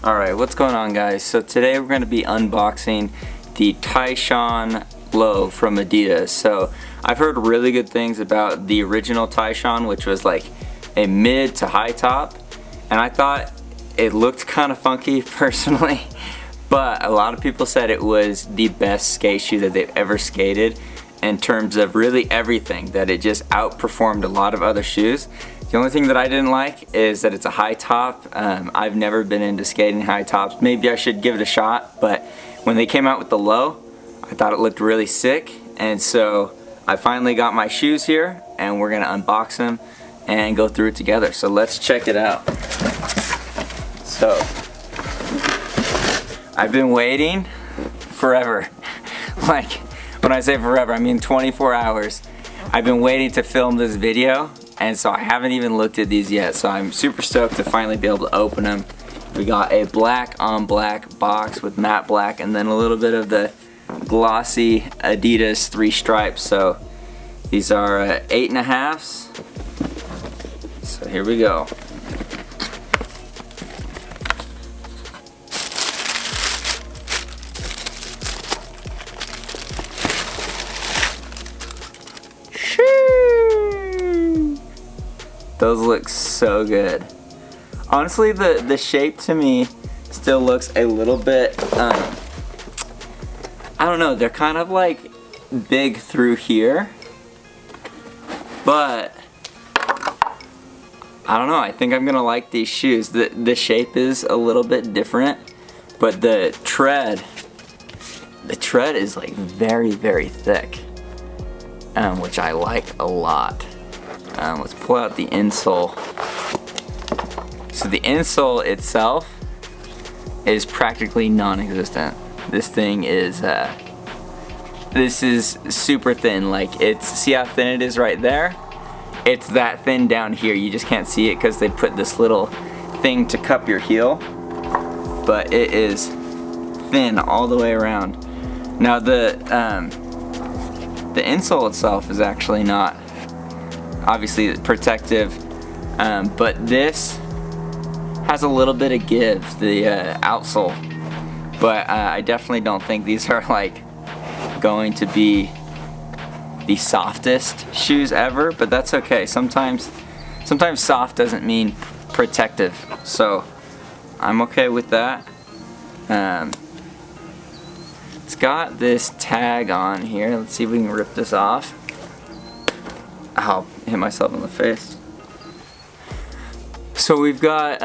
Alright, what's going on, guys? So today we're going to be unboxing the Tyshawn Low from Adidas. So I've heard really good things about the original Tyshawn, which was like a mid to high top, and I thought it looked kind of funky personally, but a lot of people said it was the best skate shoe that they've ever skated in terms of really everything, that it just outperformed a lot of other shoes. The only thing that I didn't like is that it's a high top. I've never been into skating high tops. Maybe I should give it a shot, but when they came out with the Low, I thought it looked really sick, and so I finally got my shoes here and we're gonna unbox them and go through it together. So let's check it out. So I've been waiting forever. Like, when I say forever, I mean 24 hours. I've been waiting to film this video, and so I haven't even looked at these yet, so I'm super stoked to finally be able to open them. We got a black on black box with matte black and then a little bit of the glossy Adidas 3 stripes. So these are 8.5s. So here we go. Those look so good. Honestly, the shape to me still looks a little bit, I don't know, they're kind of like big through here, but I don't know, I think I'm gonna like these shoes. The shape is a little bit different, but the tread is like very, very thick, which I like a lot. Let's pull out the insole. So the insole itself is practically non-existent. This thing is, this is super thin. Like, see how thin it is right there? It's that thin down here. You just can't see it because they put this little thing to cup your heel. But it is thin all the way around. Now the insole itself is actually not obviously protective, but this has a little bit of give, the outsole, but I definitely don't think these are like going to be the softest shoes ever, but that's okay. Sometimes soft doesn't mean protective, so I'm okay with that. It's got this tag on here. Let's see if we can rip this off. I'll hit myself in the face. So we've got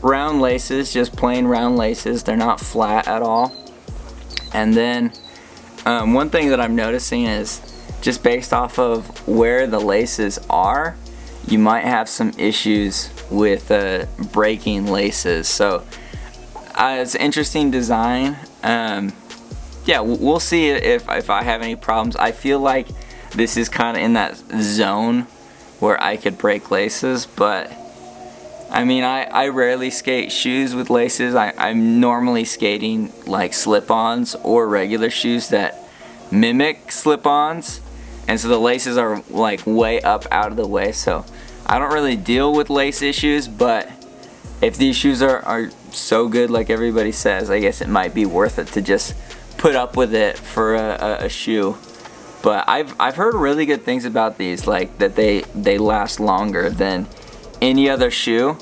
round laces, just plain round laces. They're not flat at all. And then one thing that I'm noticing is, just based off of where the laces are, you might have some issues with breaking laces. So it's an interesting design. Yeah, we'll see if I have any problems. I feel like this is kind of in that zone where I could break laces, but I mean, I rarely skate shoes with laces. I'm normally skating like slip-ons or regular shoes that mimic slip-ons, and so the laces are like way up out of the way, so I don't really deal with lace issues. But if these shoes are so good like everybody says, I guess it might be worth it to just put up with it for a shoe. But I've heard really good things about these, like that they last longer than any other shoe.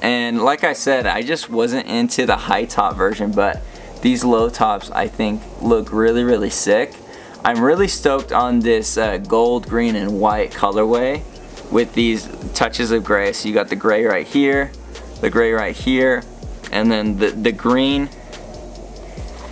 And like I said, I just wasn't into the high top version, but these low tops I think look really, really sick. I'm really stoked on this gold, green, and white colorway with these touches of gray. So you got the gray right here, the gray right here, and then the green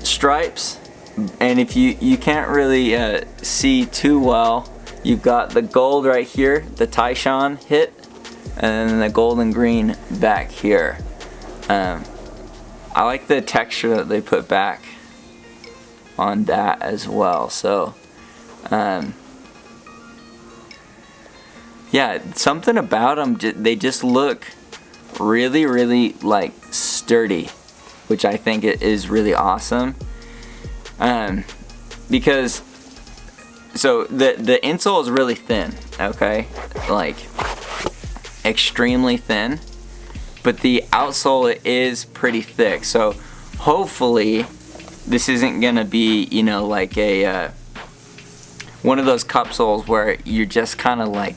stripes. And if you can't really see too well, you've got the gold right here, the Tyshawn hit, and then the gold and green back here. I like the texture that they put back on that as well. So yeah, something about them, they just look really, really like sturdy, which I think it is really awesome. Because so the insole is really thin, okay, like extremely thin, but the outsole is pretty thick. So hopefully this isn't gonna be, you know, like a one of those cup soles where you're just kind of like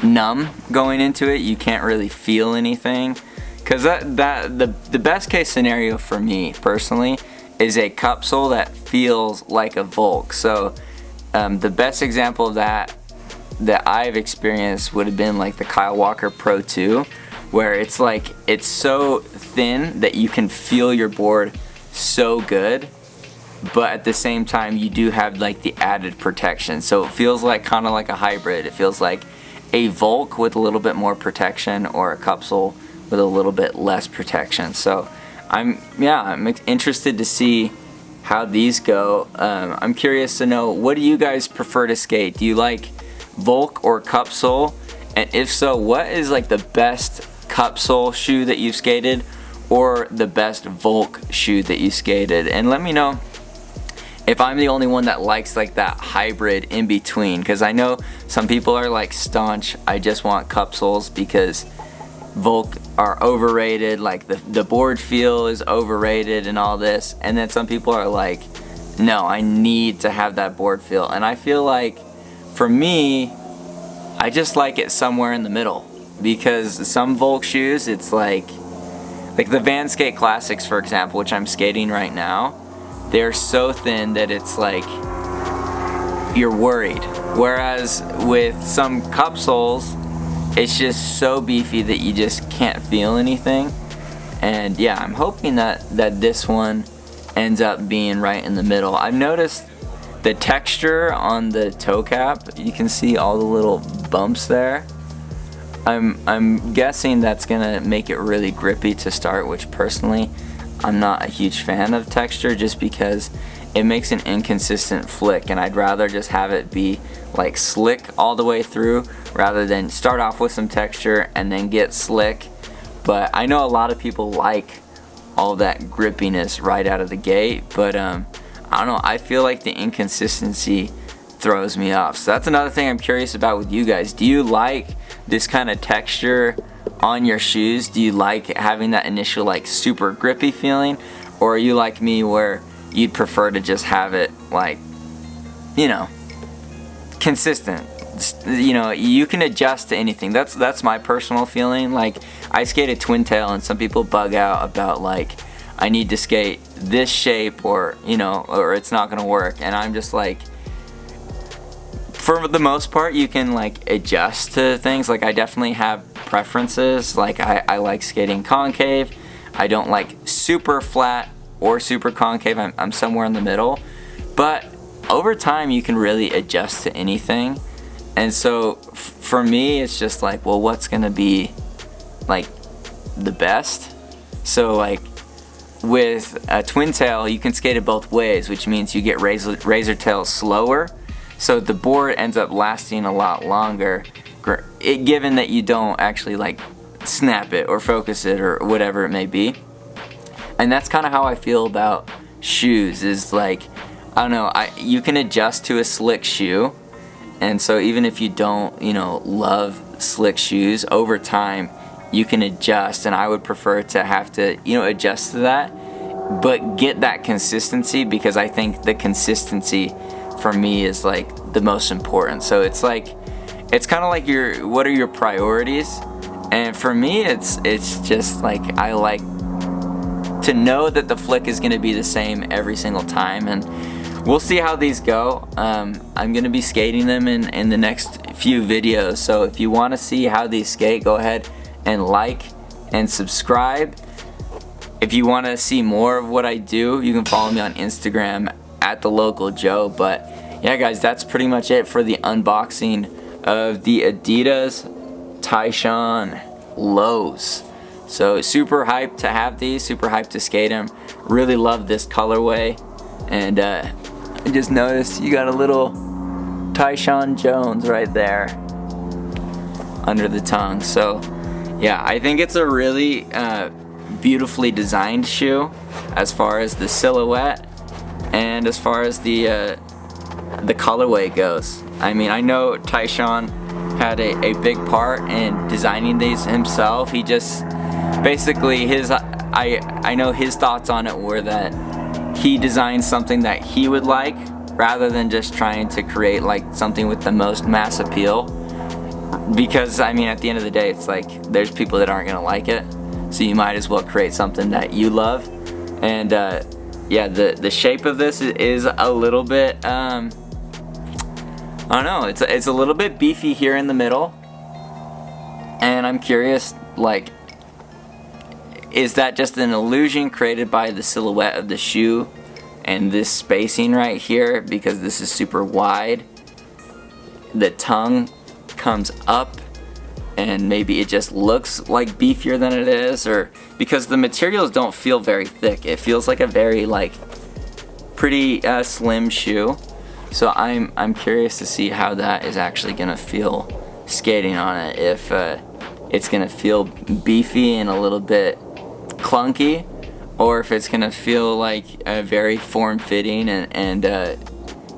numb going into it. You can't really feel anything, because the best case scenario for me personally is a cup sole that feels like a Volk. So the best example of that I've experienced would have been like the Kyle Walker Pro 2, where it's like it's so thin that you can feel your board so good, but at the same time you do have like the added protection. So it feels like kind of like a hybrid. It feels like a Volk with a little bit more protection, or a cup sole with a little bit less protection. So I'm interested to see how these go. I'm curious to know, what do you guys prefer to skate? Do you like Volk or cup sole? And if so, what is like the best cup sole shoe that you've skated, or the best Volk shoe that you skated? And let me know if I'm the only one that likes like that hybrid in between, because I know some people are like staunch, I just want cup soles because Volk are overrated, like the board feel is overrated and all this. And then some people are like, no, I need to have that board feel. And I feel like for me, I just like it somewhere in the middle, because some Volk shoes, it's like the Van Skate Classics, for example, which I'm skating right now, they're so thin that it's like you're worried. Whereas with some cup soles, it's just so beefy that you just can't feel anything. And yeah, I'm hoping that this one ends up being right in the middle. I've noticed the texture on the toe cap. You can see all the little bumps there. I'm guessing that's gonna make it really grippy to start, which personally I'm not a huge fan of texture, just because it makes an inconsistent flick, and I'd rather just have it be like slick all the way through rather than start off with some texture and then get slick. But I know a lot of people like all that grippiness right out of the gate, but I don't know, I feel like the inconsistency throws me off. So that's another thing I'm curious about with you guys. Do you like this kind of texture on your shoes? Do you like having that initial like super grippy feeling, or are you like me where you'd prefer to just have it like, you know, consistent? You know, you can adjust to anything. That's my personal feeling. Like, I skate a twin tail and some people bug out about like, I need to skate this shape, or you know, or it's not gonna work. And I'm just like, for the most part you can like adjust to things. Like, I definitely have preferences. Like I like skating concave. I don't like super flat or super concave. I'm somewhere in the middle. But over time you can really adjust to anything. And so for me, it's just like, well, what's gonna be like the best? So like with a twin tail, you can skate it both ways, which means you get razor tail slower, so the board ends up lasting a lot longer, given that you don't actually like snap it or focus it or whatever it may be. And that's kind of how I feel about shoes, is like, I don't know, you can adjust to a slick shoe. And so even if you don't, you know, love slick shoes, over time you can adjust, and I would prefer to have to, you know, adjust to that, but get that consistency, because I think the consistency for me is like the most important. So it's like, it's kind of like what are your priorities? And for me, it's just like, I like to know that the flick is going to be the same every single time. And we'll see how these go. I'm going to be skating them in the next few videos. So if you want to see how these skate, go ahead and like and subscribe. If you want to see more of what I do, you can follow me on Instagram at the local Joe. But yeah, guys, that's pretty much it for the unboxing of the Adidas Tyshawn Lows. So super hyped to have these, super hyped to skate them. Really love this colorway. And I just noticed you got a little Tyshawn Jones right there under the tongue. So yeah, I think it's a really beautifully designed shoe as far as the silhouette and as far as the colorway goes. I mean, I know Tyshawn had a big part in designing these himself. He just basically I know his thoughts on it were that he designed something that he would like, rather than just trying to create like something with the most mass appeal. Because I mean, at the end of the day, it's like there's people that aren't gonna like it, so you might as well create something that you love. And yeah, the shape of this is a little bit I don't know, it's a little bit beefy here in the middle, and I'm curious, like, is that just an illusion created by the silhouette of the shoe and this spacing right here, because this is super wide? The tongue comes up and maybe it just looks like beefier than it is, or because the materials don't feel very thick. It feels like a very like pretty slim shoe. So I'm curious to see how that is actually gonna feel skating on it. If it's gonna feel beefy and a little bit clunky, or if it's gonna feel like very form-fitting, and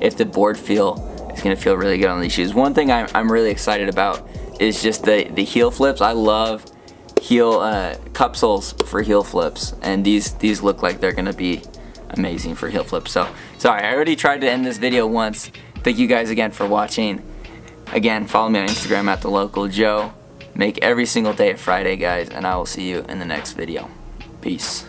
if the board feel is gonna feel really good on these shoes. One thing I'm really excited about is just the heel flips. I love heel cup soles for heel flips, and these look like they're gonna be amazing for heel flips. So sorry, I already tried to end this video once. Thank you guys again for watching. Again, follow me on Instagram at @thelocaljoe. Make every single day a Friday, guys, and I will see you in the next video. Peace.